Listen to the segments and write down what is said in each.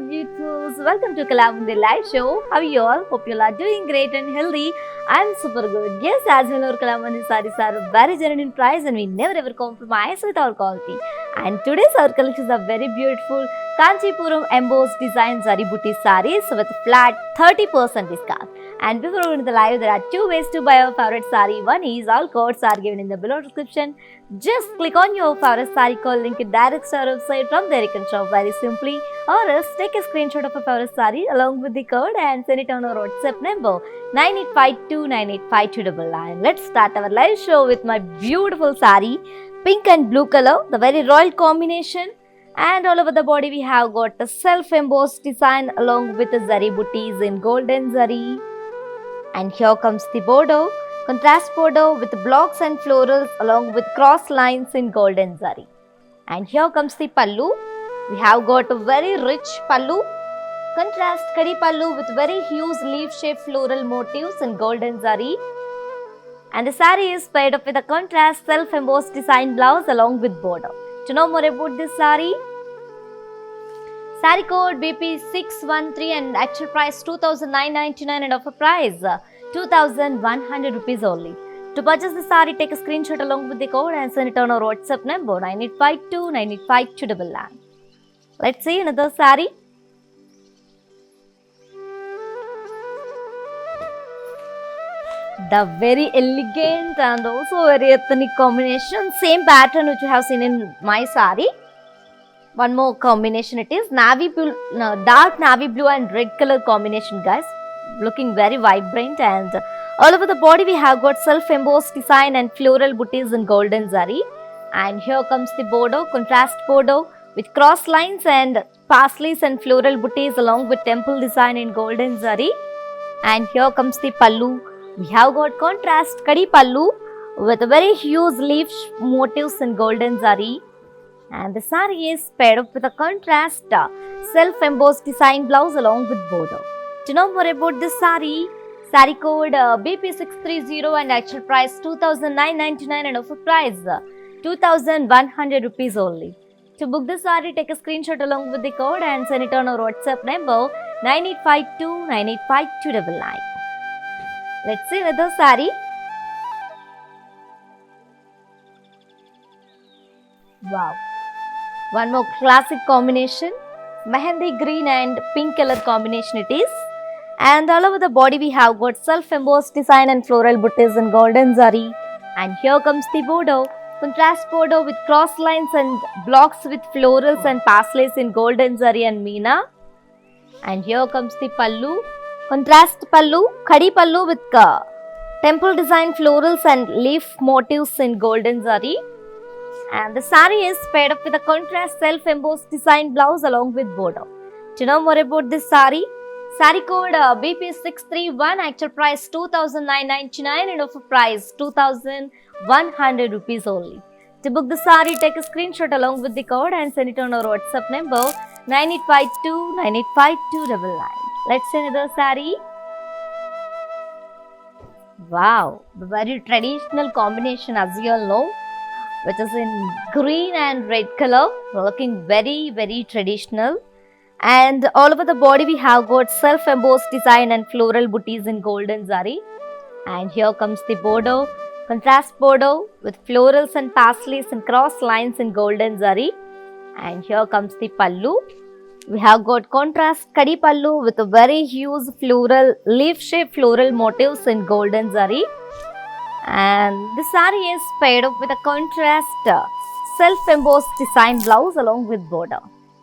beautiful. Welcome to Kalamundi Live Show. How are you all? Hope you all are doing great and healthy. I'm super good. Yes, as well, our Kalamundi sarees are very genuine in price and we never ever compromise with our quality. And today's our collections are very beautiful. Kanchipuram embossed design zari booty sarees with flat 30% discount. And before going to the live, there are two ways to buy our favorite saree. One is all codes are given in the below description. Just click on your favorite saree code link, it directs to our website. From there you can shop very simply. Or else take a screenshot of a favorite saree along with the code and send it on our WhatsApp number 9852985299. Let's start our live show with my beautiful saree, pink and blue color, the very royal combination. And all over the body we have got a self-embossed design along with the zari booties in golden zari. And here comes the border, contrast border with blocks and florals along with cross lines in golden zari. And here comes the pallu. We have got a very rich pallu, contrast kadi pallu with very huge leaf-shaped floral motifs in golden zari. And the saree is paired up with a contrast self-embossed design blouse along with border. To know more about this saree, saree code BP613 and actual price 2,999 and offer price 2,100 rupees only. To purchase the saree, take a screenshot along with the code and send it on our WhatsApp number 9852985299. Let's see another saree. The very elegant and also very ethnic combination, same pattern which you have seen in my saree. One more combination it is navy blue, dark navy blue and red color combination, guys, looking very vibrant. And all over the body we have got self-embossed design and floral booties in golden zari. And here comes the border, contrast border with cross lines and parsleys and floral booties along with temple design in golden zari. And here comes the pallu. We have got contrast kadi pallu with a very huge leaf motifs in golden zari. And the saree is paired up with a contrast self-embossed design blouse along with border. To know more about this saree, saree code BP630 and actual price 2,999 and offer price 2,100 rupees only. To book the saree, take a screenshot along with the code and send it on our WhatsApp number 9852985299. Let's see another saree. Wow. One more classic combination, mehendi green and pink color combination it is. And all over the body we have got self-embossed design and floral booties in golden zari. And here comes the border, contrast border with cross lines and blocks with florals and parsleys in golden zari and meena. And here comes the pallu, contrast pallu, khadi pallu with temple design florals and leaf motifs in golden zari. And the saree is paired up with a contrast self-embossed design blouse along with border. To know more about this saree, saree code BP631, actual price 2,999 and offer price 2,100 rupees only. To book the saree, take a screenshot along with the code and send it on our WhatsApp number 9852985299. Let's see another saree. Wow, the very traditional combination as you all know, which is in green and red color, looking very, very traditional. And all over the body we have got self-embossed design and floral booties in golden zari. And here comes the border, contrast border with florals and parsleys and cross lines in golden zari. And here comes the pallu. We have got contrast kadi pallu with a very huge floral, leaf-shaped floral motifs in golden zari. And the saree is paired up with a contrast self-embossed design blouse along with border.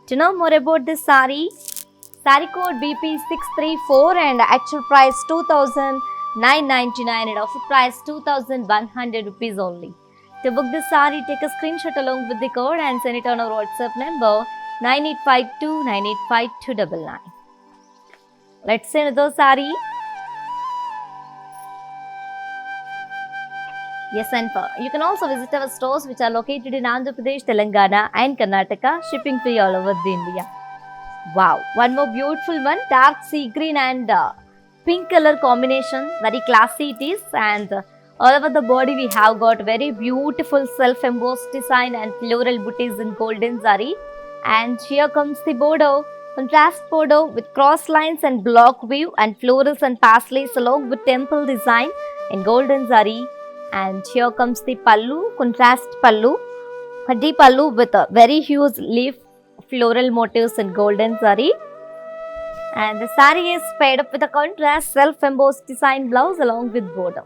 To know more about this saree, saree code BP634 and actual price 2,999 and offer price 2,100 rupees only. To book this saree, take a screenshot along with the code and send it on our WhatsApp number 9852985299. Let's see another saree. Yes, and you can also visit our stores which are located in Andhra Pradesh, Telangana and Karnataka, shipping free all over the India. Wow, one more beautiful one, dark sea green and pink color combination, very classy it is. And all over the body we have got very beautiful self-embossed design and floral booties in golden zari. And here comes the border, contrast border with cross lines and block weave and florals and paisleys along with temple design in golden zari. And here comes the pallu, contrast pallu, khadi pallu with a very huge leaf floral motifs in golden zari. And the sari is paired up with a contrast self-embossed design blouse along with border.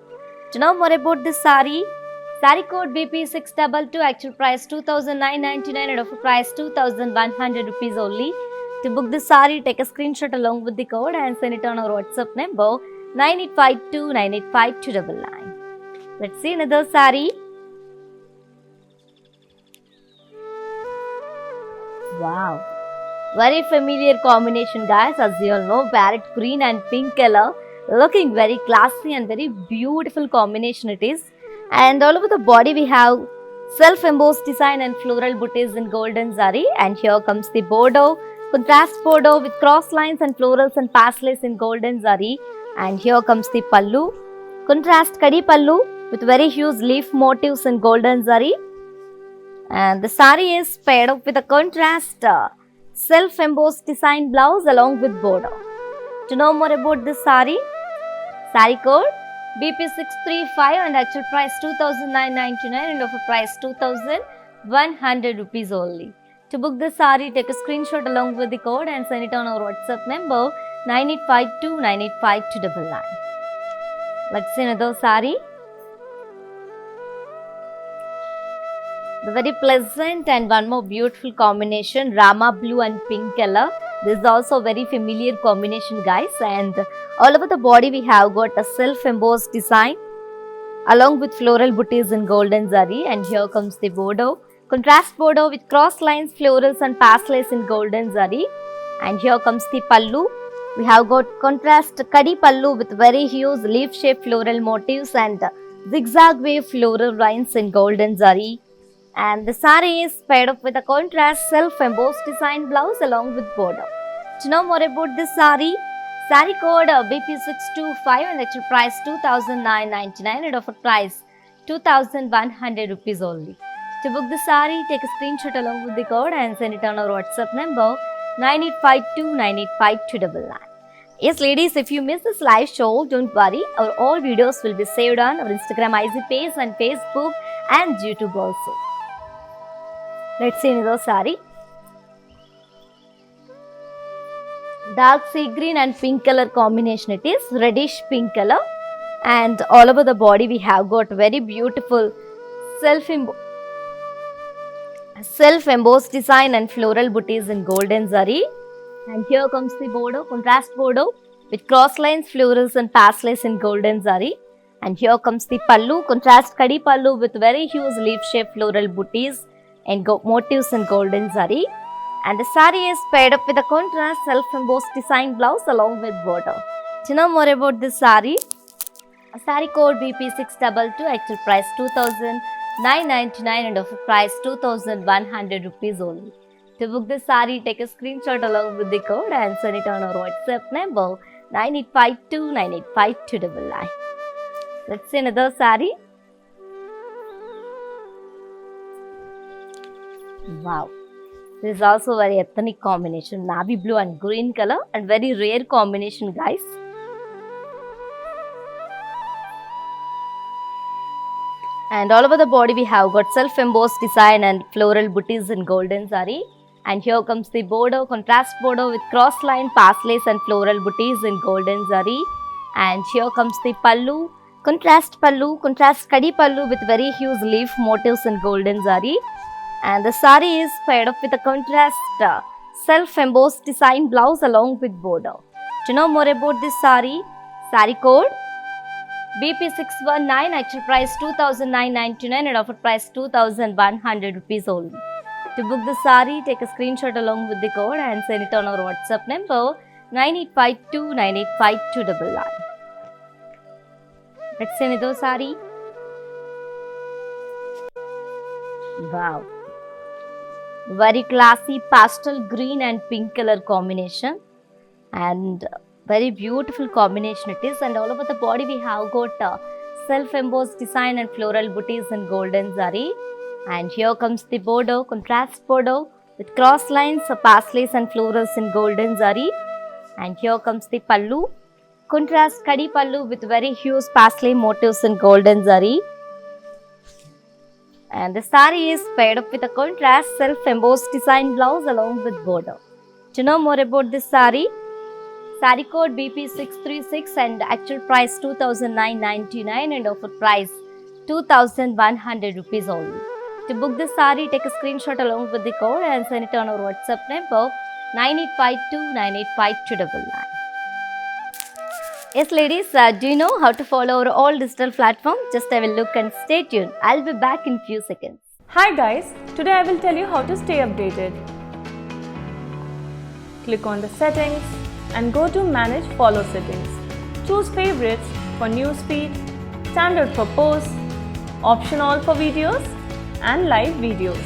To know more about this sari, sari code BP622, actual price 2,999 and offer price 2,100 rupees only. To book this sari, take a screenshot along with the code and send it on our WhatsApp number 9852985299. Let's see another sari. Wow, very familiar combination, guys. As you all know, parrot green and pink color, looking very classy and very beautiful combination it is. And all over the body we have self-embossed design and floral booties in golden zari. And here comes the border, contrast border with cross lines and florals and paisleys in golden zari. And here comes the pallu, contrast kadi pallu with very huge leaf motifs in golden zari. And the sari is paired up with a contrast self-embossed design blouse along with border. To know more about this sari, sari code BP635 and actual price 2,999 and offer price 2,100 rupees only. To book this sari, take a screenshot along with the code and send it on our WhatsApp number 9852985299. Let's see another sari. The very pleasant and one more beautiful combination, Rama blue and pink color. This is also very familiar combination, guys. And all over the body we have got a self-embossed design along with floral booties in golden zari. And here comes the border, contrast border with cross lines, florals and paisleys in golden zari. And here comes the pallu. We have got contrast kadi pallu with very huge leaf-shaped floral motifs and zigzag wave floral lines in golden zari. And the sari is paired up with a contrast self-embossed design blouse along with border. To know more about this sari, sari code BP625 and actual price 2,999 and offer price 2,100 rupees only. To book the sari, take a screenshot along with the code and send it on our WhatsApp number 9852985299. Yes, ladies, if you miss this live show, don't worry. Our all videos will be saved on our Instagram IG page and Facebook and YouTube also. Let's see another sari. Dark sea green and pink color combination it is, reddish pink color. And all over the body we have got very beautiful self-embossed design and floral booties in golden zari. And here comes the border, contrast border with cross lines, florals and paisleys in golden zari. And here comes the pallu, contrast kadi pallu with very huge leaf-shaped floral booties and motifs in golden zari. And the sari is paired up with a contrast self-embossed design blouse along with border. To know more about this sari, sari code BP622, actual price 2,999 and offer price 2,100 rupees only. To book this sari, take a screenshot along with the code and send it on our WhatsApp number 9852985299. Let's see another sari. Wow, this is also very ethnic combination, navy blue and green color, and very rare combination, guys. And all over the body we have got self-embossed design and floral booties in golden zari. And here comes the border, contrast border with cross line, paisleys and floral booties in golden zari. And here comes the pallu, contrast kadi pallu with very huge leaf motifs in golden zari. And the sari is paired up with a contrast self-embossed design blouse along with border. To know more about this sari, sari code BP619, actual price 2,999 and offer price 2,100 rupees only. To book the sari, take a screenshot along with the code and send it on our WhatsApp number 9852985299. Let's see another sari. Wow, very classy pastel green and pink color combination, and very beautiful combination it is. And all over the body we have got self-embossed design and floral booties in golden zari. And here comes the border, contrast border with cross lines, paslays and florals in golden zari. And here comes the pallu. Contrast kadi pallu with very huge paslay motifs in golden zari. And the saree is paired up with a contrast self-embossed design blouse along with border. To know more about this saree, saree code BP636 and actual price 2,999 and offer price 2,100 rupees only. To book this saree, take a screenshot along with the code and send it on our WhatsApp number 9852985299. Yes, ladies, do you know how to follow our all digital platform? Just have a look and stay tuned. I'll be back in few seconds. Hi guys, today I will tell you how to stay updated. Click on the settings and go to manage follow settings. Choose favorites for newsfeed, standard for posts, option all for videos and live videos.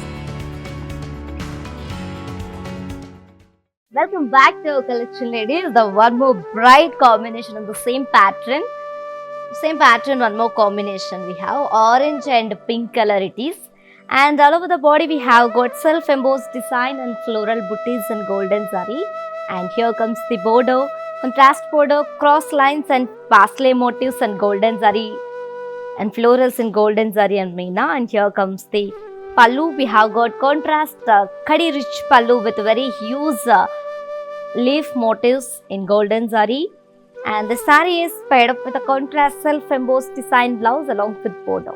Welcome back to our collection, ladies. The one more bright combination of the same pattern. One more combination we have orange and pink color it is. And all over the body we have got self-embossed design and floral booties in golden zari. And here comes the border, contrast border, cross lines and pasley motifs and golden zari and florals in golden zari and meena. And here comes the pallu. We have got contrast khadi rich pallu with very huge leaf motifs in golden zari. And the saree is paired up with a contrast self-embossed design blouse along with border.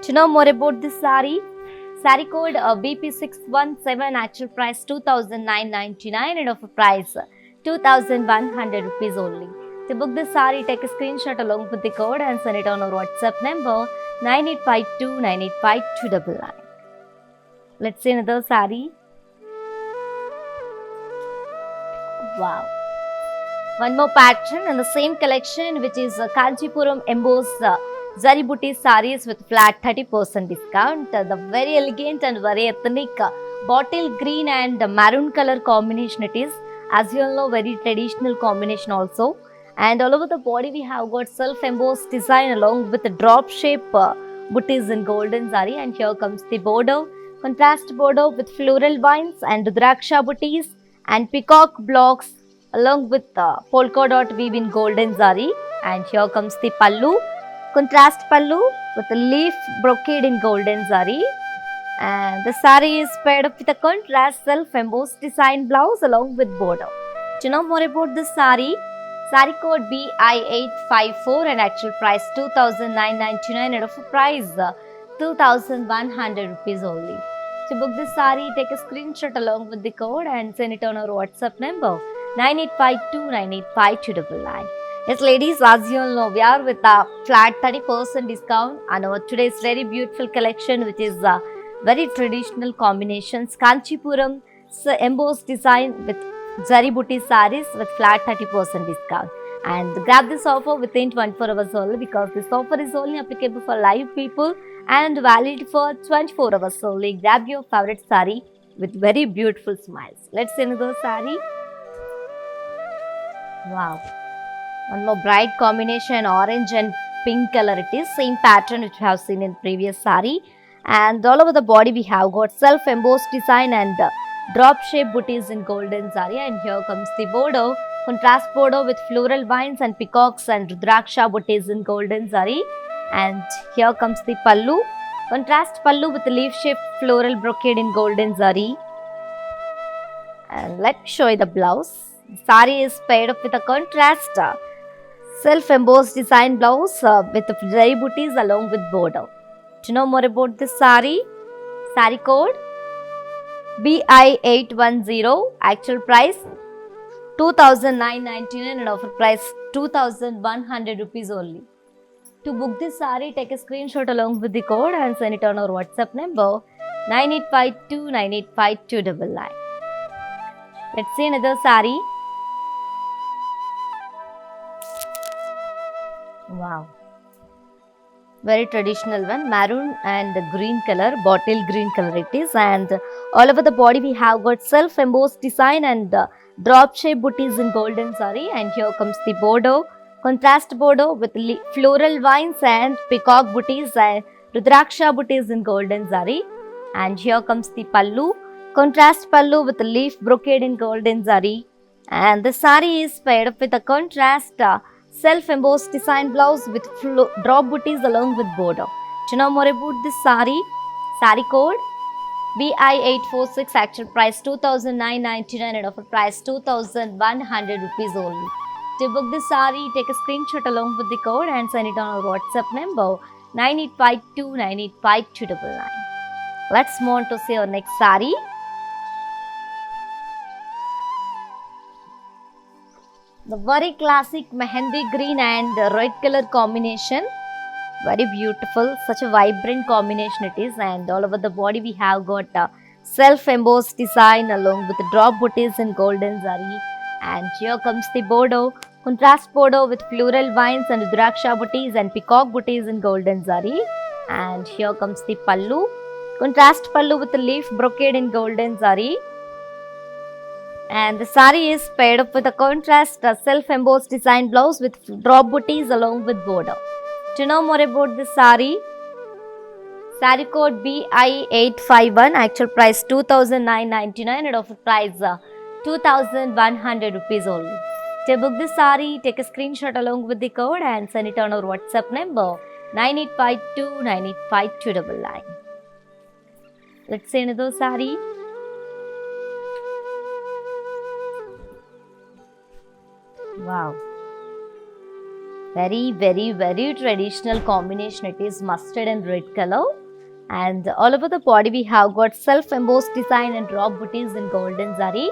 To know more about this saree, saree code BP617, actual price 2,999 and offer price 2,100 rupees only. To book this saree, take a screenshot along with the code and send it on our WhatsApp number 9852985299. Let's see another saree. Wow. One more pattern in the same collection, which is Kanchipuram embossed zari booty sarees with flat 30% discount. The very elegant and very ethnic bottle green and maroon color combination it is. As you all know, very traditional combination also. And all over the body we have got self-embossed design along with the drop shape booties in golden zari. And here comes the border, contrast border with floral vines and rudraksha booties and peacock blocks along with polka dot weave in golden zari. And here comes the pallu, contrast pallu with a leaf brocade in golden zari. And the saree is paired up with a contrast self-embossed design blouse along with border. To know more about this saree, saree code BI854 and actual price 2,999 and offer price 2,100 rupees only. To book this saree, take a screenshot along with the code and send it on our WhatsApp number 9852985299. Yes, ladies, as you all know, we are with a flat 30% discount on our today's very beautiful collection, which is very traditional combinations. Kanchipuram embossed design with zari booty sarees with flat 30% discount. And grab this offer within 24 hours only, because this offer is only applicable for live people and valid for 24 hours only. Grab your favorite saree with very beautiful smiles. Let's see another saree. Wow. One more bright combination, orange and pink color it is. Same pattern which we have seen in previous saree. And all over the body we have got self-embossed design and drop shape booties in golden zari. And here comes the border, contrast border with floral vines and peacocks and rudraksha booties in golden zari. And here comes the pallu, contrast pallu with leaf shaped floral brocade in golden zari. And let me show you the blouse. The saree is paired up with a contrast self-embossed design blouse with zari booties along with border. To know more about this saree, saree code BI810, actual price 2,999 and offer price 2,100 rupees only. To book this saree, take a screenshot along with the code and send it on our WhatsApp number 9852985299. Let's see another saree. Wow. Very traditional one, maroon and green color, bottle green color it is. And all over the body we have got self-embossed design and drop shape booties in golden zari. And here comes the border, contrast border with floral vines and peacock booties and rudraksha booties in golden zari. And here comes the pallu, contrast pallu with leaf brocade in golden zari, and the sari is paired up with a contrast self-embossed design blouse with drop booties along with border. To know more about this sari, sari code BI846, actual price 2,999 and offer price 2,100 rupees only. To book this sari, take a screenshot along with the code and send it on our WhatsApp number 9852985299. Let's move on to see our next sari. The very classic mehendi green and red color combination. Very beautiful, such a vibrant combination it is, and all over the body we have got self-embossed design along with drop booties in golden zari. And here comes the border, contrast border with floral vines and rudraksha booties and peacock booties in golden zari. And here comes the pallu, contrast pallu with leaf brocade in golden zari. And the sari is paired up with a contrast self-embossed design blouse with drop booties along with border. To know more about this sari, sari code BI851, actual price 2,999 and offer price 2,100 rupees only. To book this sari, take a screenshot along with the code and send it on our WhatsApp number 9852985299. Let's see another sari. Wow. Very traditional combination it is, mustard and red color, and all over the body we have got self-embossed design and drop booties in golden zari.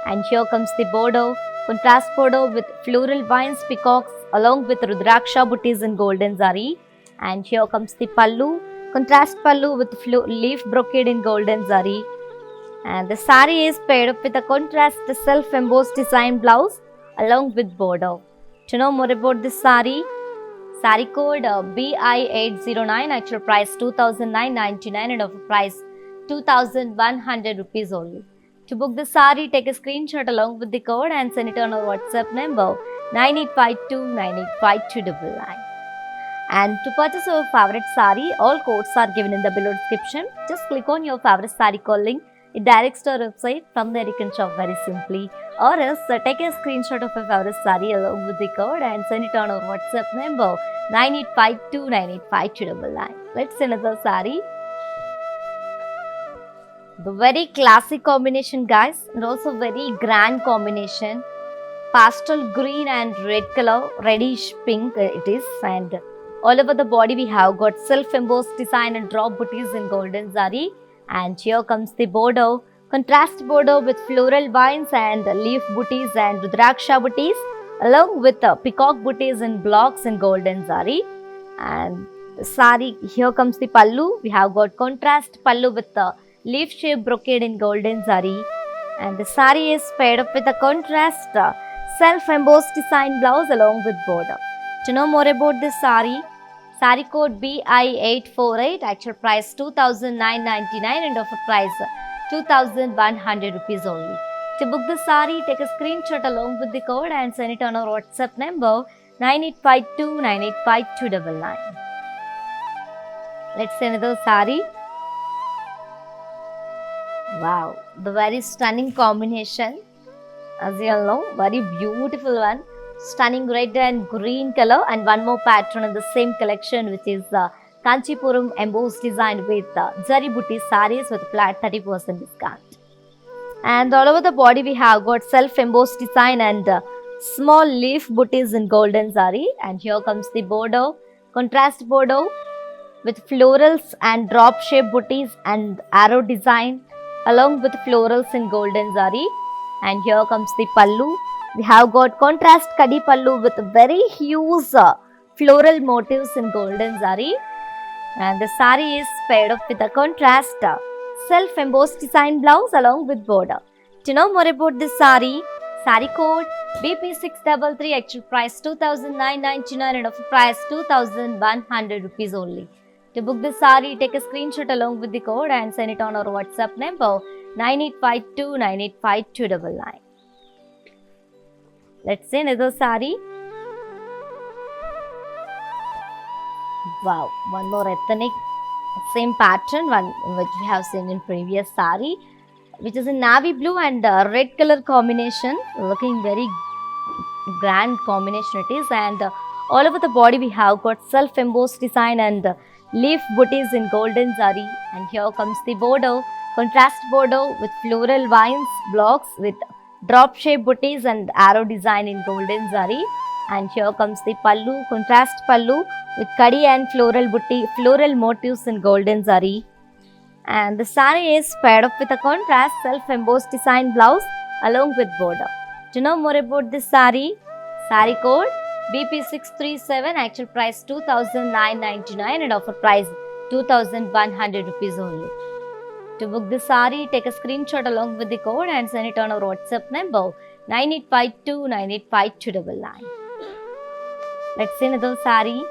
And here comes the border, contrast border with floral vines, peacocks along with rudraksha booties in golden zari. And here comes the pallu, contrast pallu with leaf brocade in golden zari. And the sari is paired up with a contrast self-embossed design blouse along with border. To know more about this sari, sari code BI809, actual price 2,999 and offer price 2,100 rupees only. To book the sari, take a screenshot along with the code and send it on our WhatsApp number 9852985299. And to purchase your favorite sari, all codes are given in the below description. Just click on your favorite sari code link. It directs to our website. From there you can shop very simply. Or else take a screenshot of your favorite sari along with the code and send it on our WhatsApp number 9852985299. Let's see another sari. The very classic combination, guys, and also very grand combination. Pastel green and red color, reddish pink it is, and all over the body we have got self-embossed design and drop booties in golden zari. And here comes the border, contrast border with floral vines and leaf booties and rudraksha booties along with peacock booties in blocks in golden zari. And the sari, here comes the pallu. We have got contrast pallu with leaf shaped brocade in golden zari. And the sari is paired up with a contrast self-embossed design blouse along with border. To know more about this sari, sari code BI848, actual price 2,999 and offer price 2,100 rupees only. To book the sari, take a screenshot along with the code and send it on our WhatsApp number 9852985299. Let's see another sari. Wow, the very stunning combination. As you all know, very beautiful one. Stunning red and green color, and one more pattern in the same collection, which is Kanchipuram embossed design with zari booty sarees with flat 30% discount. And all over the body we have got self-embossed design and small leaf booties in golden zari. And here comes the border, contrast border with florals and drop shape booties and arrow design along with florals in golden zari. And here comes the pallu. We have got contrast kadi pallu with very huge floral motifs in golden zari. And the sari is paired up with a contrast self-embossed design blouse along with border. To know more about this sari, sari code BP633, actual price 2,999 and offer price 2,100 rupees only. To book this sari, take a screenshot along with the code and send it on our WhatsApp number 9852985299. Let's see another sari. Wow, one more ethnic, same pattern, one which we have seen in previous sari. which is in navy blue and red color combination, looking very grand combination it is. And all over the body we have got self embossed design and leaf booties in golden zari. And here comes the border, contrast border with floral vines blocks with drop shape booties and arrow design in golden zari. And here comes the pallu, contrast pallu with kadi and floral motifs in golden zari. And the saree is paired up with a contrast self-embossed design blouse along with border. To know more about this saree code BP637, actual price 2,999 and offer price 2,100 rupees only. To book this saree, take a screenshot along with the code and send it on our WhatsApp number 9852 985299. Let's see another saree.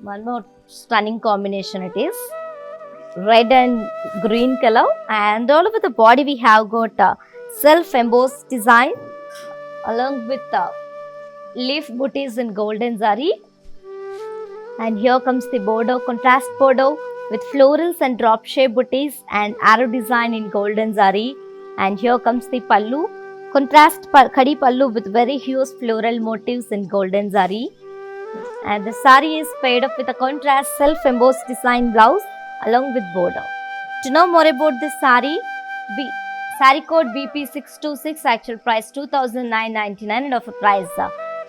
One more stunning combination it is, red and green color, and all over the body we have got self-embossed design along with leaf booties in golden zari. And here comes the border, contrast border with florals and drop shape booties and arrow design in golden zari. And here comes the pallu, contrast khadi pallu with very huge floral motifs in golden zari. And the saree is paired up with a contrast self-embossed design blouse along with border. To know more about this saree, saree code BP626, actual price 2,999 and offer price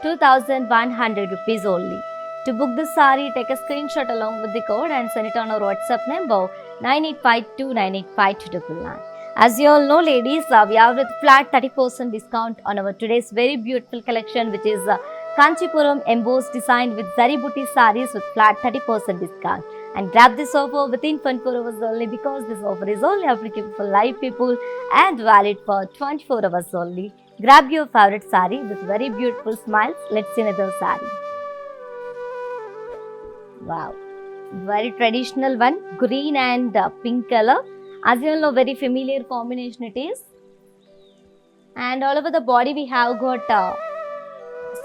2,100 rupees only. To book this saree, take a screenshot along with the code and send it on our WhatsApp number 9852 985299. As you all know, ladies, we have with flat 30% discount on our today's very beautiful collection, which is Kanchipuram embossed design with zari booty sarees with flat 30% discount. And grab this offer within 24 hours only, because this offer is only applicable for live people and valid for 24 hours only. Grab your favorite saree with very beautiful smiles. Let's see another saree. Wow, very traditional one, green and pink color. As you all know, very familiar combination it is. And all over the body we have got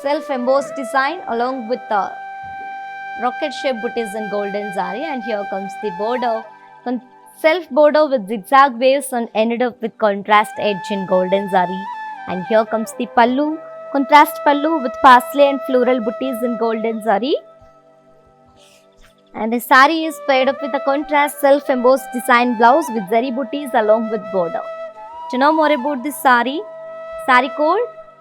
self-embossed design along with rocket shape booties in golden zari. And here comes the border, self border with zigzag waves and ended up with contrast edge in golden zari. And here comes the pallu, contrast pallu with parsley and floral booties in golden zari. And the saree is paired up with a contrast self-embossed design blouse with zari booties along with border. To know more about this saree code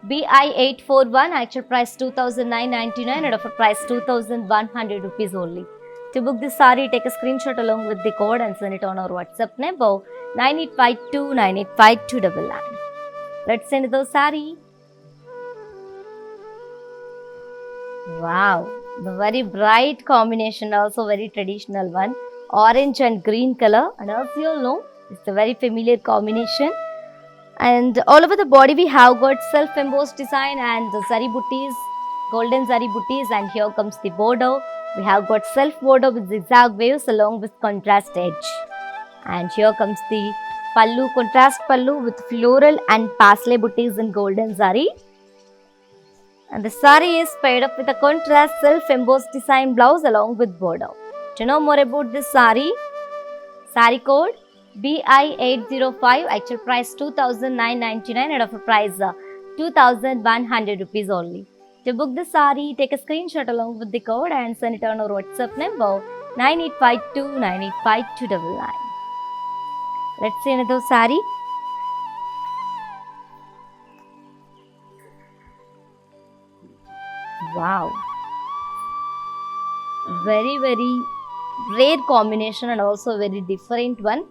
BI841, actual price 2,999 and offer price 2,100 rupees only. To book this saree, take a screenshot along with the code and send it on our WhatsApp number 9852 985299. Let's send those saree. Wow, the very bright combination, also very traditional one, orange and green color. And as you all know, it's a very familiar combination. And all over the body we have got self-embossed design and the zari booties, golden zari booties. And here comes the border. We have got self border with zigzag waves along with contrast edge. And here comes the pallu, contrast pallu with floral and parsley booties in golden zari. And the saree is paired up with a contrast self-embossed design blouse along with border. To know more about this saree code BI805, actual price 2,999 and offer price 2,100 rupees only. To book the saree, take a screenshot along with the code and send it on our WhatsApp number 9852 985299. Let's see another saree. Wow, very rare combination and also very different one.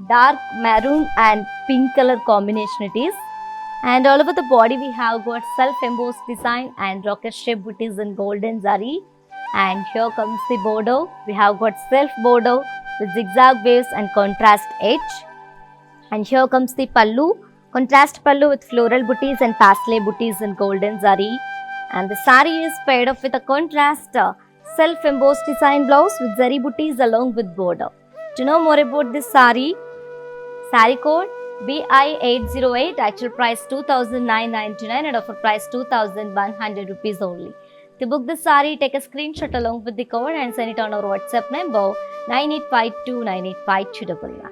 Dark maroon and pink color combination it is. And all over the body we have got self-embossed design and rocket shape booties in golden zari. And here comes the border. We have got self border with zigzag waves and contrast edge. And here comes the pallu, contrast pallu with floral booties and parsley booties in golden zari. And the saree is paired up with a contrast self-embossed design blouse with zari booties along with border. To know more about this saree code BI808, actual price 2,999 and offer price 2,100 rupees only. To book this saree, take a screenshot along with the code and send it on our WhatsApp number 9852985299.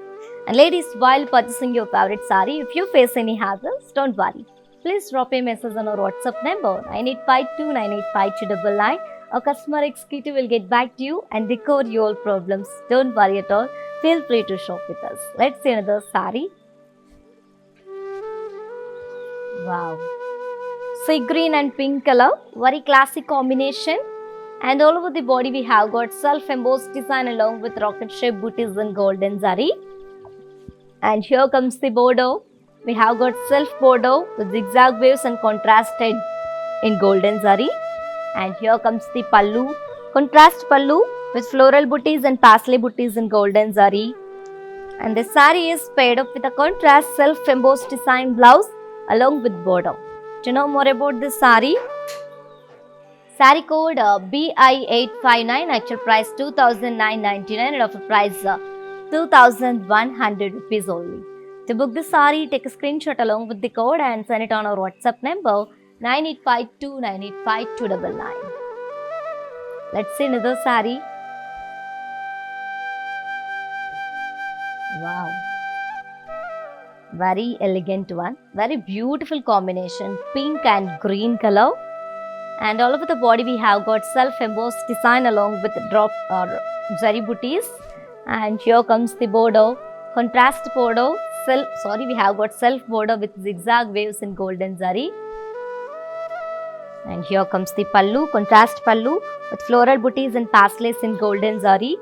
And ladies, while purchasing your favorite saree, if you face any hassles, don't worry. Please drop a message on our WhatsApp number 9852985299. Our customer executive will get back to you and decode your problems. Don't worry at all. Feel free to shop with us. Let's see another saree. Wow. Sea green and pink color, very classic combination. And all over the body we have got self-embossed design along with rocket shape booties in golden zari. And here comes the border. We have got self border with zigzag waves and contrasted in golden zari. And here comes the pallu, contrast pallu with floral booties and parsley booties in golden zari. And the saree is paired up with a contrast self-embossed design blouse along with border. To know more about this saree, saree code BI859, actual price 2,999 and offer price 2,100 rupees only. To book this saree, take a screenshot along with the code and send it on our WhatsApp number 9852985299. Let's see another saree. Wow. Very elegant one. Very beautiful combination. Pink and green color. And all over the body we have got self-embossed design along with drop or zari booties. And here comes the border. Contrast border. We have got self border with zigzag waves in golden zari. And here comes the pallu, contrast pallu with floral booties and pasleys in golden zari.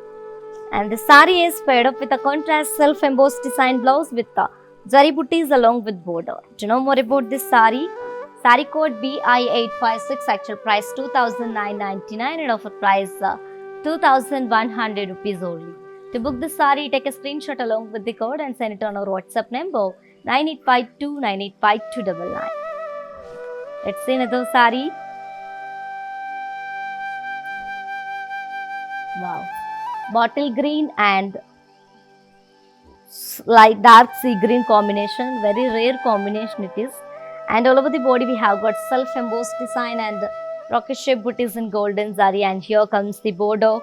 And the saree is paired up with a contrast self-embossed design blouse with the zari booties along with border. To know more about this saree, saree code BI856, actual price 2,999 and offer price 2,100 rupees only. To book this saree, take a screenshot along with the code and send it on our WhatsApp number 9852985299. Let's see another saree. Wow. Bottle green and light dark sea green combination. Very rare combination it is. And all over the body we have got self-embossed design and rocket shape booties in golden zari. And here comes the border.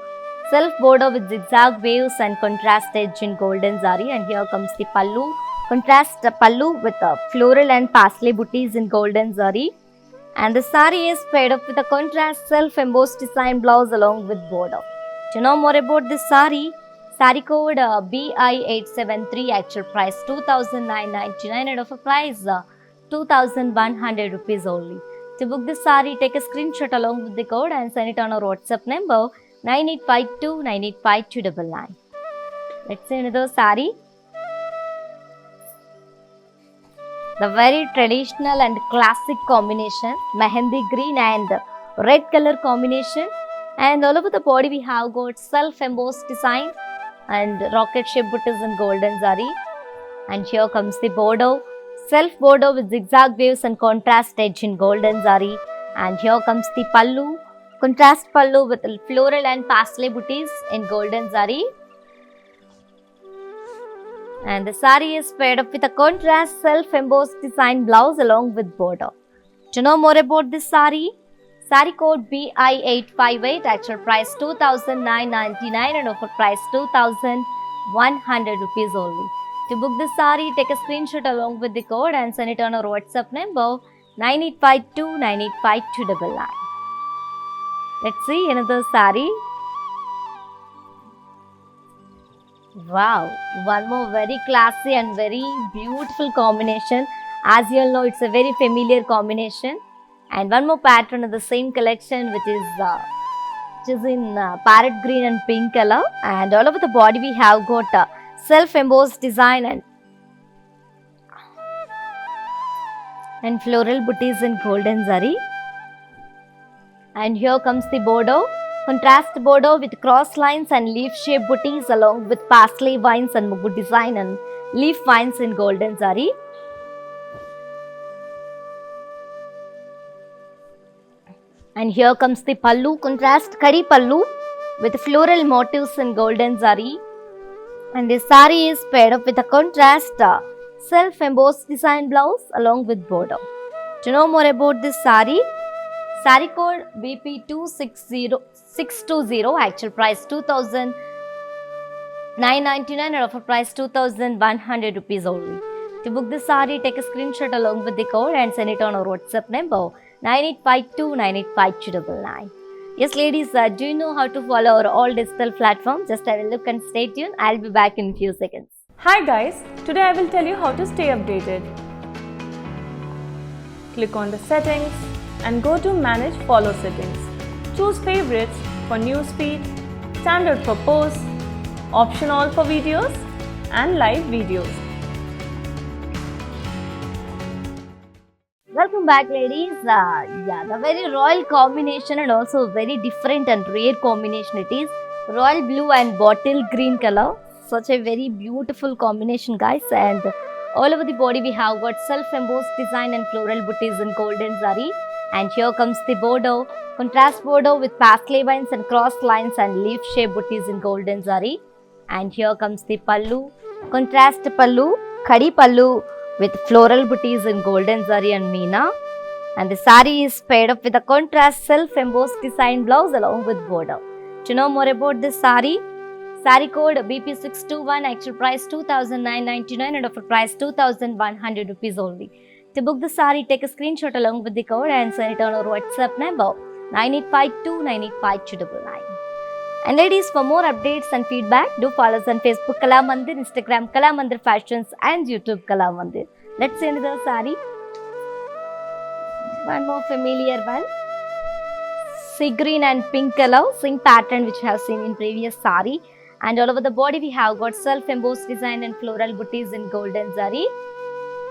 Self border with zigzag waves and contrast edge in golden zari. And here comes the pallu. Contrast pallu with floral and parsley booties in golden zari. And the saree is paired up with a contrast self-embossed design blouse along with border. To know more about this saree, saree code BI873, actual price 2,999 and offer price 2,100 rupees only. To book this saree, take a screenshot along with the code and send it on our WhatsApp number 9852985299. Let's see another saree. The very traditional and classic combination, mehendi green and red color combination. And all over the body we have got self-embossed design and rocket shape booties in golden zari. And here comes the border, self border with zigzag waves and contrast edge in golden zari. And here comes the pallu, contrast pallu with floral and parsley booties in golden zari. And the saree is paired up with a contrast self-embossed design blouse along with border. To know more about this saree, saree code BI858, actual price 2,999 and offer price 2,100 rupees only. To book this saree, take a screenshot along with the code and send it on our WhatsApp number 9852985299. Let's see another saree. Wow, one more very classy and very beautiful combination. As you all know, it's a very familiar combination. And one more pattern of the same collection, which is in parrot green and pink color. And all over the body we have got self-embossed design and floral booties in golden zari. And here comes the border. Contrast border with cross lines and leaf-shaped booties along with parsley vines and mugu design and leaf vines in golden zari. And here comes the pallu, contrast kadi pallu with floral motifs in golden zari. And the saree is paired up with a contrast self-embossed design blouse along with border. To know more about this saree, Saree code BP260620, actual price 2,999 and offer price 2,100 rupees only. To book this saree, take a screenshot along with the code and send it on our WhatsApp number 9852985299. Yes, ladies, do you know how to follow our all digital platforms? Just have a look and stay tuned. I'll be back in a few seconds. Hi guys, today I will tell you how to stay updated. Click on the settings and go to manage follow settings. Choose favorites for newsfeed, standard for posts, option all for videos and live videos. Welcome back, ladies. The very royal combination and also very different and rare combination it is. Royal blue and bottle green color. Such a very beautiful combination, guys. And all over the body we have got self-embossed design and floral booties in golden zari. And here comes the border. Contrast border with pastel vines and cross lines and leaf shape booties in golden zari. And here comes the pallu. Contrast pallu, khadi pallu with floral booties in golden zari and meena. And the sari is paired up with a contrast self-embossed design blouse along with border. To know more about this sari, sari code BP621, actual price 2,999 and offer price 2,100 rupees only. To book the sari, take a screenshot along with the code and send it on our WhatsApp number 9852985299. And ladies, for more updates and feedback, do follow us on Facebook Kala Mandir, Instagram Kala Mandir Fashions and YouTube Kala Mandir. Let's see another sari. One more familiar one. Sea green and pink color, same pattern which we have seen in previous sari. And all over the body we have got self-embossed design and floral booties in golden zari.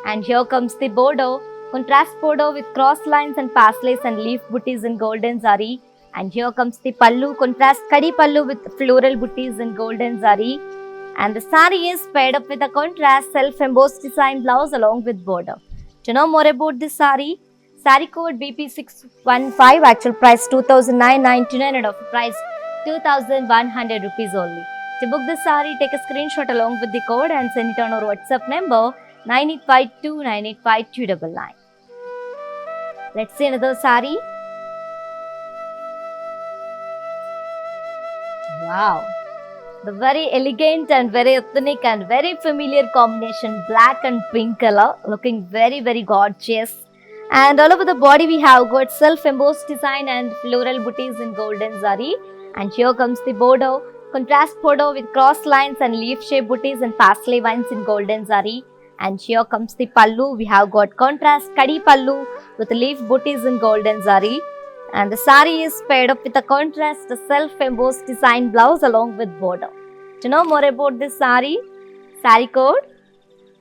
And here comes the border. Contrast border with cross lines and pastels and leaf booties in golden zari. And here comes the pallu, contrast khadi pallu with floral booties in golden zari. And the sari is paired up with a contrast self-embossed design blouse along with border. To know more about this sari, sari code BP615, actual price 2,999 and offer price 2,100 rupees only. To book this sari, take a screenshot along with the code and send it on our WhatsApp number 9852985299. Let's see another sari. Wow, the very elegant and very ethnic and very familiar combination, black and pink color, looking very gorgeous. And all over the body we have got self-embossed design and floral booties in golden zari. And here comes the border, contrast border with cross lines and leaf shape booties and pastel vines in golden zari. And here comes the pallu, we have got contrast khadi pallu with leaf booties in golden zari. And the sari is paired up with a contrast self-embossed design blouse along with border. To know more about this sari, sari code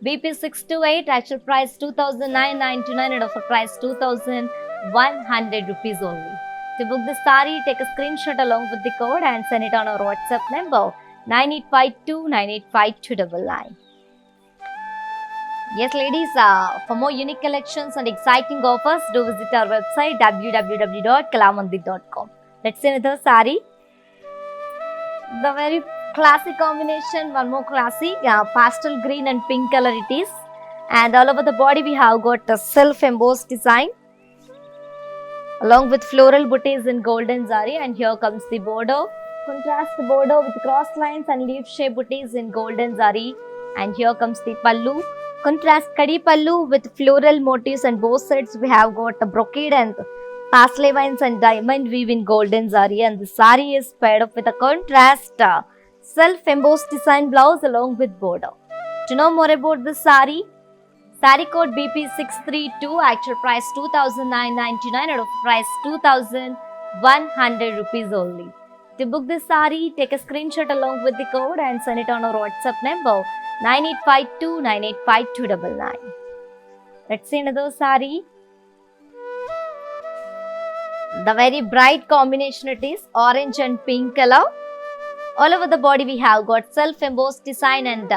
BP628, actual price 2,999 and offer price 2,100 rupees only. To book this sari, take a screenshot along with the code and send it on our WhatsApp number 9852985299. Yes, ladies, for more unique collections and exciting offers, do visit our website www.kalamandir.com. Let's see another sari. The very classic combination, one more classic, pastel green and pink color it is. And all over the body we have got a self-embossed design along with floral booties in golden zari. And here comes the border, contrast border with cross lines and leaf shape booties in golden zari. And here comes the pallu. Contrast khadi pallu with floral motifs, and both sides we have got a brocade and pastel vines and diamond weave in golden zari. And the sari is paired up with a contrast self-embossed design blouse along with border. To know more about this sari, sari code BP632, actual price 2,999 and offer price 2,100 rupees only. To book this sari, take a screenshot along with the code and send it on our WhatsApp number 9852985299. Let's see another sari. The very bright combination it is, orange and pink color. All over the body we have got self-embossed design and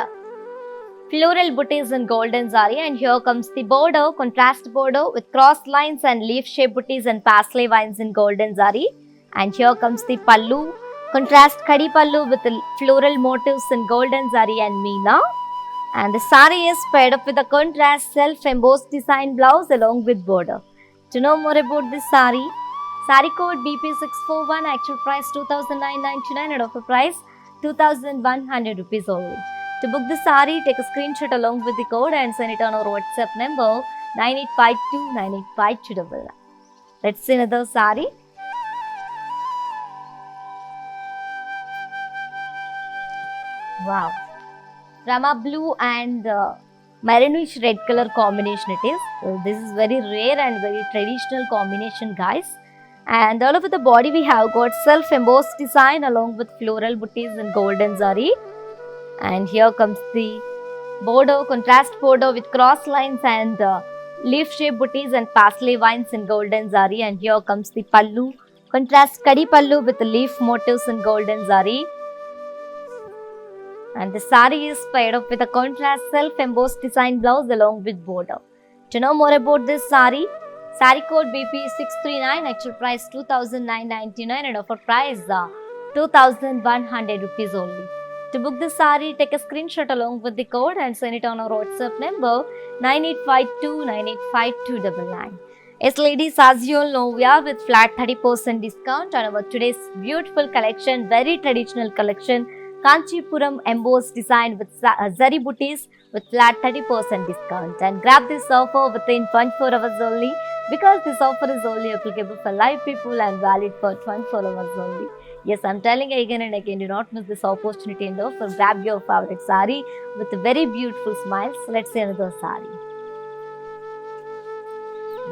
floral booties in golden zari. And here comes the border, contrast border with cross lines and leaf shape booties and pastel vines in golden zari. And here comes the pallu, contrast khadi pallu with floral motifs in golden zari and meena. And the sari is paired up with a contrast self-embossed design blouse along with border. To know more about this sari, Sari code BP641, actual price 2,999 and offer price 2,100 rupees only. To book the sari, take a screenshot along with the code and send it on our WhatsApp number 9852985299. Let's see another sari. Wow. Rama blue and maroonish red color combination it is. This is very rare and very traditional combination, guys. And all over the body we have got self embossed design along with floral booties and golden zari. And here comes the border, contrast border with cross lines and leaf shaped booties and parsley vines in golden zari. And here comes the pallu, contrast kadi pallu with leaf motifs in golden zari. And the sari is paired up with a contrast self-embossed design blouse along with border. To know more about this sari, sari code BP639, actual price 2,999 and offer price 2,100 rupees only. To book this sari, take a screenshot along with the code and send it on our WhatsApp number 9852985299. Yes, ladies, as you all know, we are with flat 30% discount on our today's beautiful collection, very traditional collection. Kanchipuram embossed design with zari booties with flat 30% discount, and grab this offer within 24 hours only, because this offer is only applicable for live people and valid for 24 hours only. Yes, I'm telling you again and again, do not miss this opportunity and offer. Grab your favorite sari with very beautiful smiles. Let's see another sari.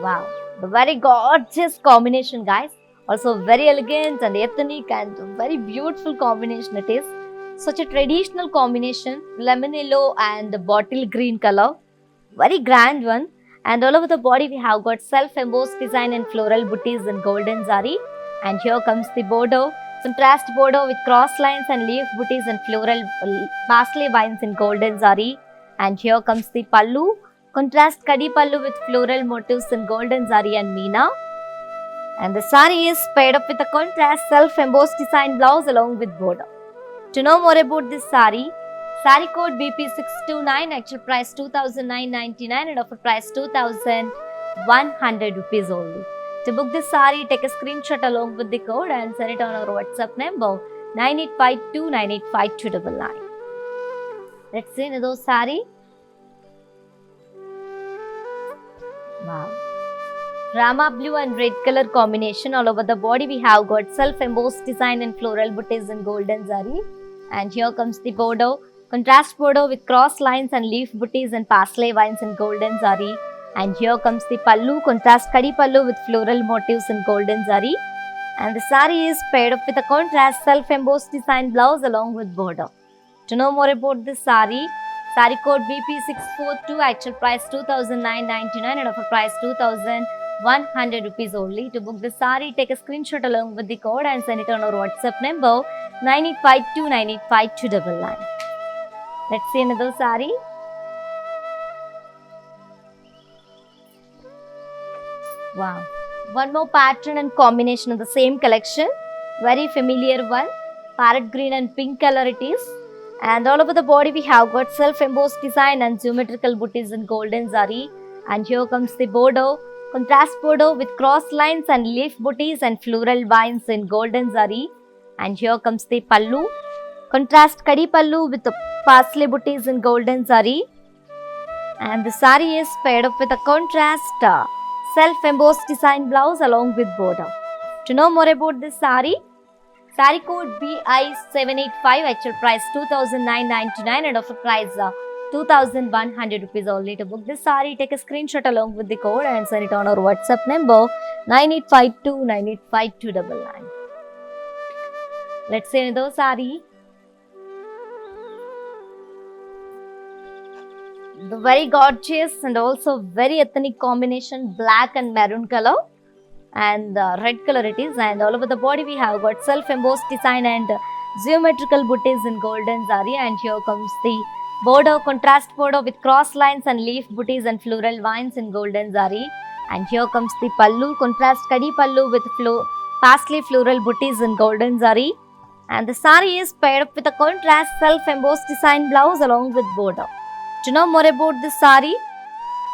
Wow, the very gorgeous combination, guys. Also very elegant and ethnic and very beautiful combination it is. Such a traditional combination, lemon yellow and bottle green color, very grand one. And all over the body we have got self-embossed design and floral booties in golden zari. And here comes the border, contrast border with cross lines and leaf booties and floral parsley vines in golden zari. And here comes the pallu, contrast kadi pallu with floral motifs in golden zari and meena. And the sari is paired up with a contrast self-embossed design blouse along with border. To know more about this sari, sari code BP629, actual price 2,999 and offer price 2,100 rupees only. To book this sari, take a screenshot along with the code and send it on our WhatsApp number 9852985299. Let's see another sari. Wow. Rama blue and red color combination. All over the body we have got self-embossed design and floral booties in golden zari. And here comes the border, contrast border with cross lines and leaf booties and parsley vines in golden zari. And here comes the pallu, contrast kadi pallu with floral motifs in golden zari. And the sari is paired up with a contrast self-embossed design blouse along with border. To know more about this sari, sari code BP642, actual price 2,999 and offer price 2,100 rupees only. To book the sari, take a screenshot along with the code and send it on our WhatsApp number 9852985299. Let's see another sari. Wow, one more pattern and combination of the same collection, very familiar one, parrot green and pink color it is. And all over the body we have got self-embossed design and geometrical booties in golden zari. And here comes the border, contrast border with cross lines and leaf booties and floral vines in golden zari. And here comes the pallu, contrast kadi pallu with the parsley booties in golden zari. And the sari is paired up with a contrast self-embossed design blouse along with border. To know more about this sari, sari code BI785, actual price 2,999 and offer price 2,100 rupees only. To book this sari, take a screenshot along with the code and send it on our WhatsApp number 9852985299. Let's see another sari. The very gorgeous and also very ethnic combination, black and maroon color and red color it is. And all over the body we have got self-embossed design and geometrical booties in golden zari. And here comes the border, contrast border with cross lines and leaf booties and floral vines in golden zari. And here comes the pallu, contrast kadi pallu with parsley floral booties in golden zari. And the sari is paired up with a contrast self-embossed design blouse along with border. To know more about this sari,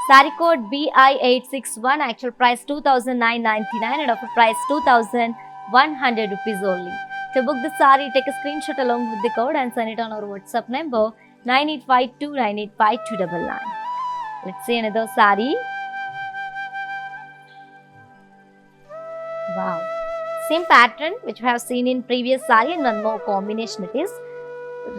Saree code BI861, actual price 2,999 and offer price 2,100 rupees only. To book the saree, take a screenshot along with the code and send it on our WhatsApp number 9852985299. Let's see another saree. Wow. Same pattern which we have seen in previous saree, and one more combination it is.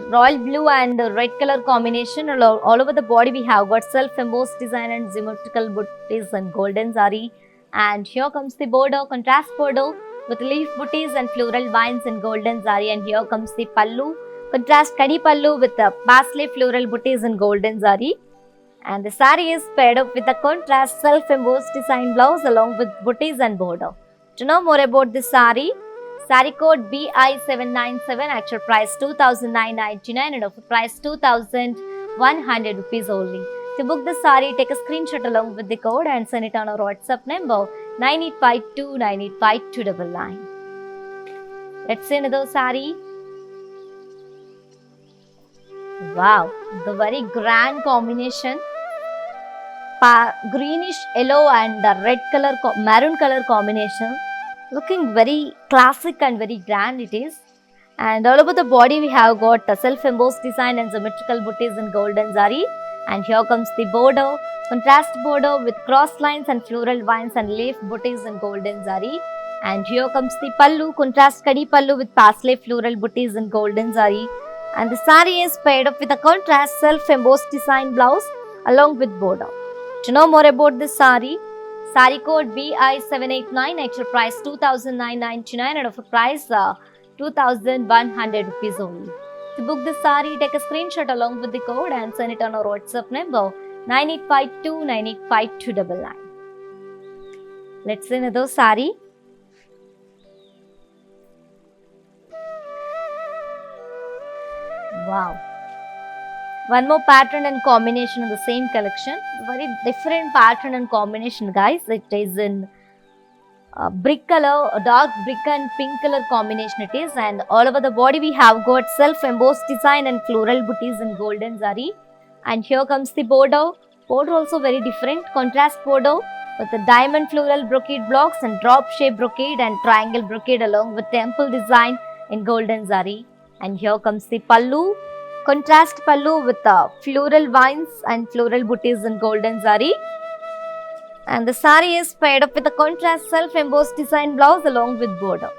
Royal blue and red color combination. All over the body we have got self-embossed design and symmetrical booties and golden zari. And here comes the border, contrast border with leaf booties and floral vines and golden zari. And here comes the pallu, contrast kadi pallu with the parsley floral booties and golden zari. And the saree is paired up with a contrast self-embossed design blouse along with booties and border. To know more about this saree, saree code BI797, actual price 2,999 and offer price 2,100 rupees only. To book the saree, take a screenshot along with the code and send it on our WhatsApp number 9852985299. Let's see another saree. Wow, the very grand combination. Greenish yellow and red color, maroon color combination. Looking very classic and very grand it is. And all over the body we have got a self-embossed design and symmetrical booties in golden zari. And here comes the border, contrast border with cross lines and floral vines and leaf booties in golden zari. And here comes the pallu, contrast kadi pallu with parsley floral booties in golden zari. And the saree is paired up with a contrast self-embossed design blouse along with border. To know more about this saree, saree code BI789, actual price 2,999 and offer price 2,100 rupees only. To book this saree, take a screenshot along with the code and send it on our WhatsApp number 9852985299. Let's see another saree. Wow. One more pattern and combination in the same collection. Very different pattern and combination, guys. It is in brick color, dark brick and pink color combination it is. And all over the body we have got self-embossed design and floral booties in golden zari. And here comes the border. Border also very different. Contrast border with the diamond floral brocade blocks and drop shape brocade and triangle brocade along with temple design in golden zari. And here comes the pallu. Contrast pallu with floral vines and floral booties in golden zari. And the saree is paired up with a contrast self-embossed design blouse along with border.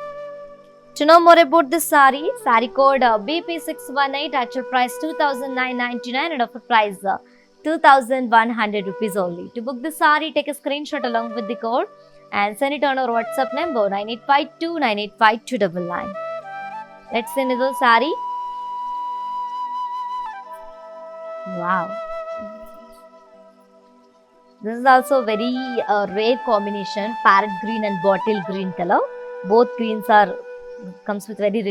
To know more about this saree, saree code BP618, actual price 2,999 and offer price 2,100 rupees only. To book the saree, take a screenshot along with the code and send it on our WhatsApp number 9852985299. Let's see another saree. Wow. This is also very rare combination, parrot green and bottle green color. Both greens comes with very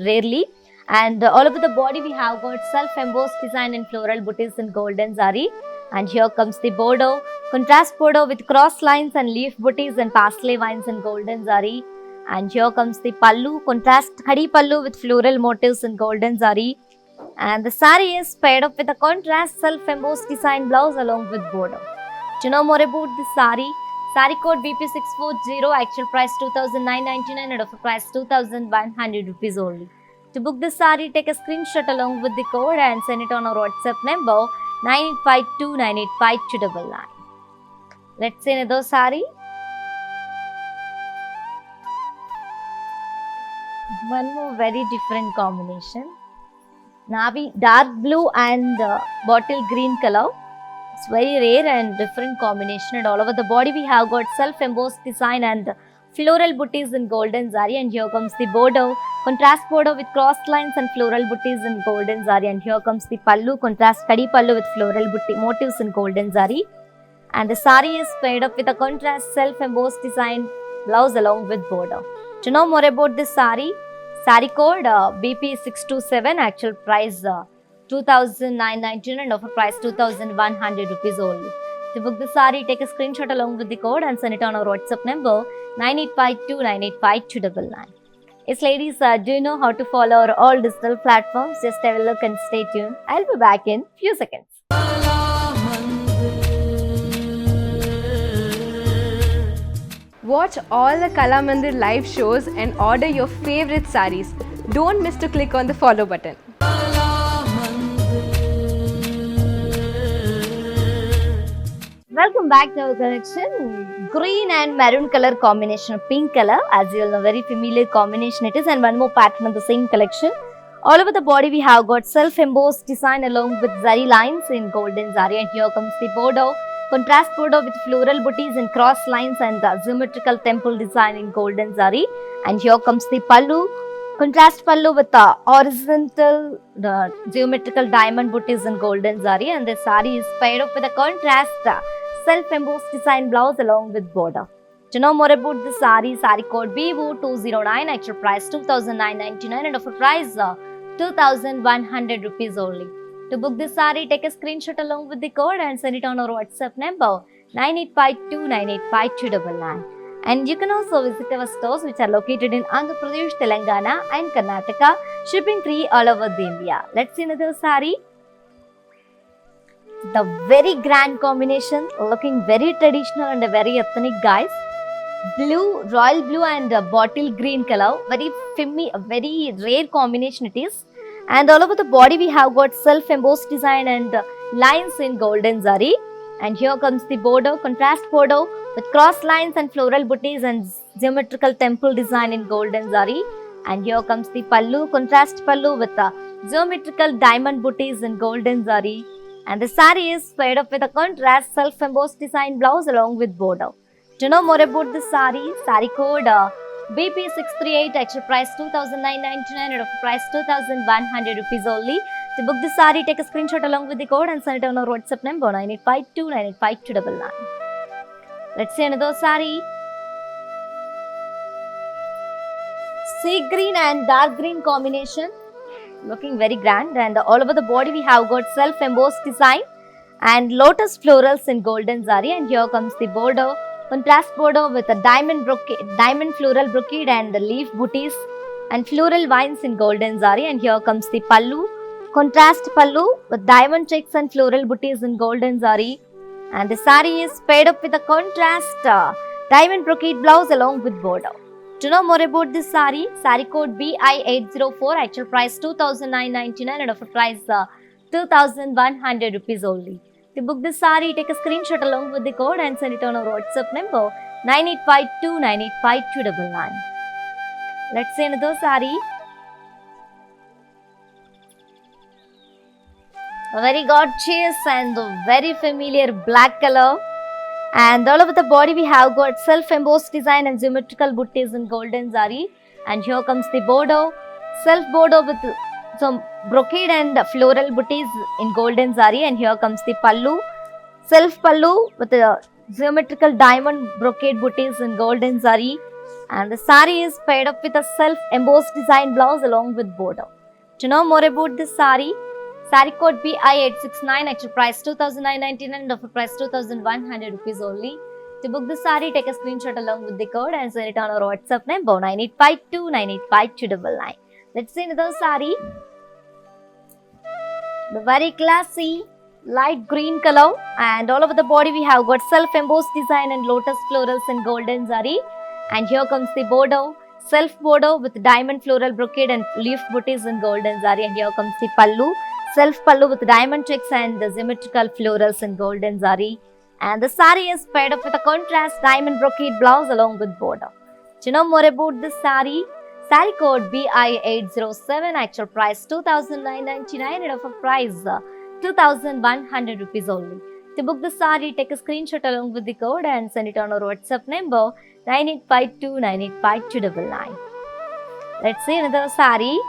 rarely. And all over the body we have got self-embossed design and floral booties in golden zari. And here comes the border, contrast border with cross lines and leaf booties and parsley vines in golden zari. And here comes the pallu, contrast khadi pallu with floral motifs in golden zari. And the saree is paired up with a contrast self-embossed design blouse along with border. To know more about this saree, saree code BP640, actual price 2,999 and offer price 2,100 rupees only. To book this saree, take a screenshot along with the code and send it on our WhatsApp number 9852985299. Let's see another saree. One more very different combination. Navy dark blue and bottle green color. It's very rare and different combination, and all over the body we have got self-embossed design and floral booties in golden zari. And here comes the border, contrast border with cross lines and floral booties in golden zari. And here comes the pallu, contrast kadi pallu with floral motifs in golden zari. And the saree is paired up with a contrast self-embossed design blouse along with border. To know more about this saree, saree code BP627, actual price 2,999 and offer price 2,100 rupees only. To book the saree, take a screenshot along with the code and send it on our WhatsApp number 9852985299. Yes, ladies, do you know how to follow our all digital platforms? Just have a look and stay tuned. I'll be back in few seconds. watch all the Kalamandir live shows and order your favorite sarees. Don't miss to click on the follow button. Welcome back to our collection. Green and maroon color combination of pink color. As you all know, very familiar combination it is. And one more pattern of the same collection. All over the body we have got self-embossed design along with zari lines in golden zari. And here comes the border. Contrast border with floral booties and cross lines and the symmetrical temple design in golden zari. And here comes the pallu. Contrast pallu with the horizontal geometrical diamond booties in golden zari. And the sari is paired up with a contrast self-embossed design blouse along with border. To know more about the sari code BU209, actual price 2,999 and offer price 2,100 rupees only. To book this sari, take a screenshot along with the code and send it on our WhatsApp number 9852985299. And you can also visit our stores which are located in Andhra Pradesh, Telangana and Karnataka, shipping free all over the India. Let's see another sari. The very grand combination, looking very traditional and very ethnic, guys. Blue, royal blue and bottle green color, very rare combination it is. And all over the body we have got self-embossed design and lines in golden zari. And here comes the border, contrast border with cross lines and floral booties and geometrical temple design in golden zari. And here comes the pallu, contrast pallu with geometrical diamond booties in golden zari. And the sari is paired up with a contrast self-embossed design blouse along with border. To know more about this sari code BP638, actual price 2,999 and offer price 2,100 rupees only. To book this sari, take a screenshot along with the code and send it on our WhatsApp number 9852985299. Let's see another sari. Sea green and dark green combination, looking very grand, and all over the body we have got self-embossed design and lotus florals in golden zari. And here comes the border, contrast border with a diamond floral brocade and the leaf booties and floral vines in golden zari. And here comes the pallu, contrast pallu with diamond checks and floral booties in golden zari. And the sari is paired up with a contrast diamond brocade blouse along with border. To know more about this sari code BI804, actual price 2,999 and offer price 2,100 rupees only. To book this sari, take a screenshot along with the code and send it on our WhatsApp number 9852985299. Let's see another sari. A very gorgeous and very familiar black color. And all over the body we have got self-embossed design and symmetrical booties in golden zari. And here comes the border, self border with some brocade and floral booties in golden zari. And here comes the pallu, self pallu with a geometrical diamond brocade booties in golden zari. And the sari is paired up with a self-embossed design blouse along with border. To know more about this sari code BI869, actual price 2,999 and offer price 2,100 rupees only. To book this sari, take a screenshot along with the code and send it on our WhatsApp number 9852985299. Let's see another sari. The very classy light green color, and all over the body we have got self-embossed design and lotus florals in golden zari. And here comes the border, self border with diamond floral brocade and leaf booties in golden zari. And here comes the pallu, self pallu with diamond checks and the symmetrical florals in golden zari. And the sari is paired up with a contrast diamond brocade blouse along with border. To know more about this sari code BI807, actual price 2,999 and offer price 2,100 rupees only. To book the sari, take a screenshot along with the code and send it on our WhatsApp number 9852985299. Let's see another sari.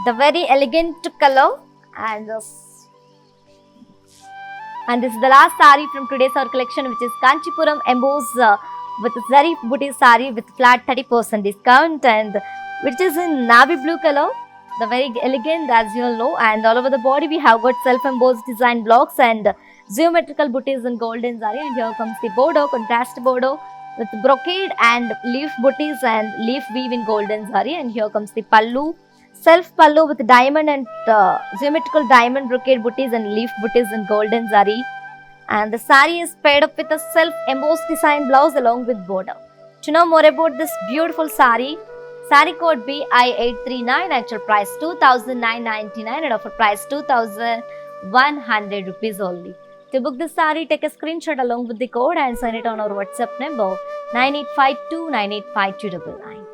The very elegant color, and this is the last sari from today's our collection, which is Kanchipuram embossed with zari booty sari with flat 30% discount, and which is in navy blue color. The very elegant, as you all know, and all over the body we have got self-embossed design blocks and geometrical booties in golden zari. And here comes the border, contrast border with brocade and leaf booties and leaf weave in golden zari. And here comes the pallu, self pallu with diamond and geometrical diamond brocade booties and leaf booties in golden zari. And the saree is paired up with a self-embossed design blouse along with border. To know more about this beautiful saree code BI839, actual price 2,999 and offer price 2,100 rupees only. To book this saree, take a screenshot along with the code and send it on our WhatsApp number 9852985299.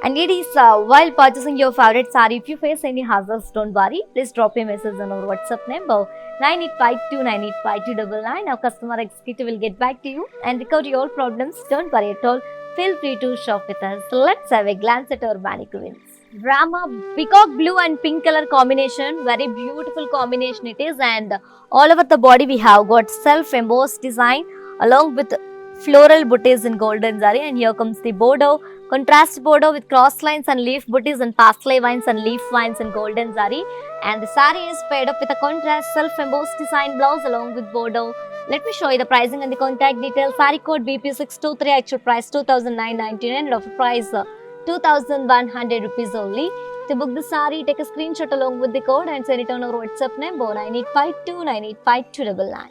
And it is while purchasing your favorite saree, if you face any hassles, don't worry. Please drop a message on our WhatsApp number 9852985299. Our customer executive will get back to you and record your problems. Don't worry at all. Feel free to shop with us. Let's have a glance at our mannequins. Rama peacock blue and pink color combination, very beautiful combination it is, and all over the body we have got self-embossed design along with floral booties in golden zari, and here comes the border, contrast border with cross lines and leaf booties and pastely vines and leaf vines in golden zari, and the saree is paired up with a contrast self-embossed design blouse along with border. Let me show you the pricing and the contact details. Saree code BP623, actual price 2,999 and offer price 2,100 rupees only. To book the saree, take a screenshot along with the code and send it on our WhatsApp number 9852985299.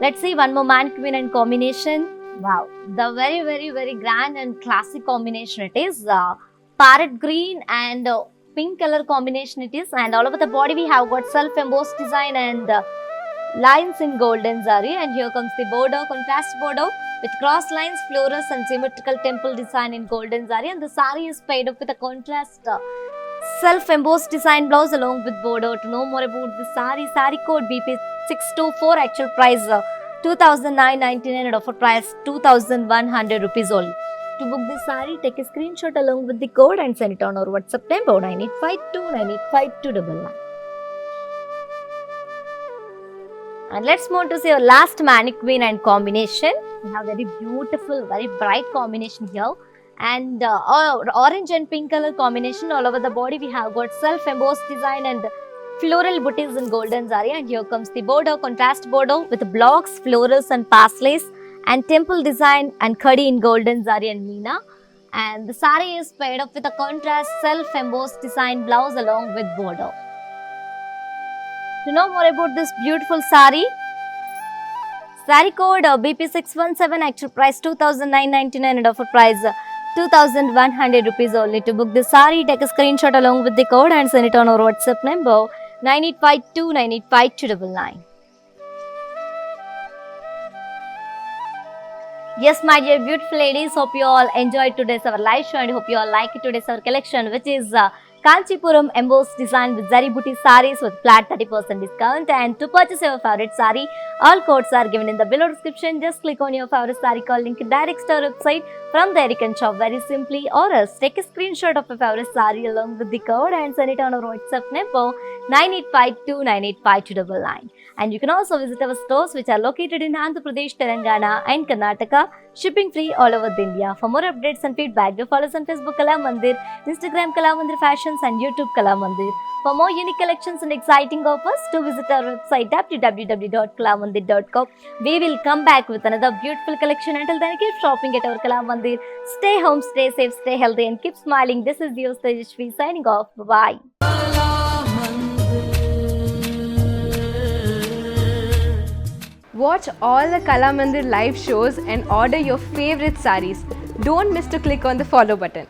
Let's see one more mannequin and combination. Wow, the very grand and classic combination it is. Parrot green and pink color combination it is, and all over the body we have got self-embossed design and lines in golden zari, and here comes the border, contrast border with cross lines, florals and symmetrical temple design in golden zari, and the saree is paired up with a contrast self-embossed design blouse along with border. To know more about the saree code BP624, actual price 2,999 and offer price 2,100 rupees only. To book this saree, take a screenshot along with the code and send it on our WhatsApp number 9852985299. And let's move to see our last mannequin and combination. We have very beautiful, very bright combination here, and orange and pink color combination. All over the body we have got self-embossed design and floral booties in golden zari, and here comes the border, contrast border with blocks, florals and pasleys and temple design and khadi in golden zari and meena, and the saree is paired up with a contrast self-embossed design blouse along with border. To know more about this beautiful saree code BP617, actual price 2,999 and offer price 2,100 rupees only. To book this saree, take a screenshot along with the code and send it on our WhatsApp number 9852985299. Yes, my dear beautiful ladies, hope you all enjoyed today's our live show and hope you all like today's our collection, which is Kanchipuram embossed design with zari booty sarees with flat 30% discount. And to purchase your favorite saree, all codes are given in the below description. Just click on your favorite saree call link direct to our website. From there you can shop very simply, or else take a screenshot of your favorite saree along with the code and send it on our WhatsApp number 9852985299. And you can also visit our stores which are located in Andhra Pradesh, Telangana and Karnataka. Shipping free all over India. For more updates and feedback, do follow us on Facebook Kala Mandir, Instagram Kala Mandir Fashions and YouTube Kala Mandir. For more unique collections and exciting offers, do visit our website www.kalamandir.com. We will come back with another beautiful collection. Until then, keep shopping at our Kala Mandir. Stay home, stay safe, stay healthy and keep smiling. This is the Tejashvi signing off. Bye-bye. Watch all the Kala Mandir live shows and order your favorite sarees. Don't miss to click on the follow button.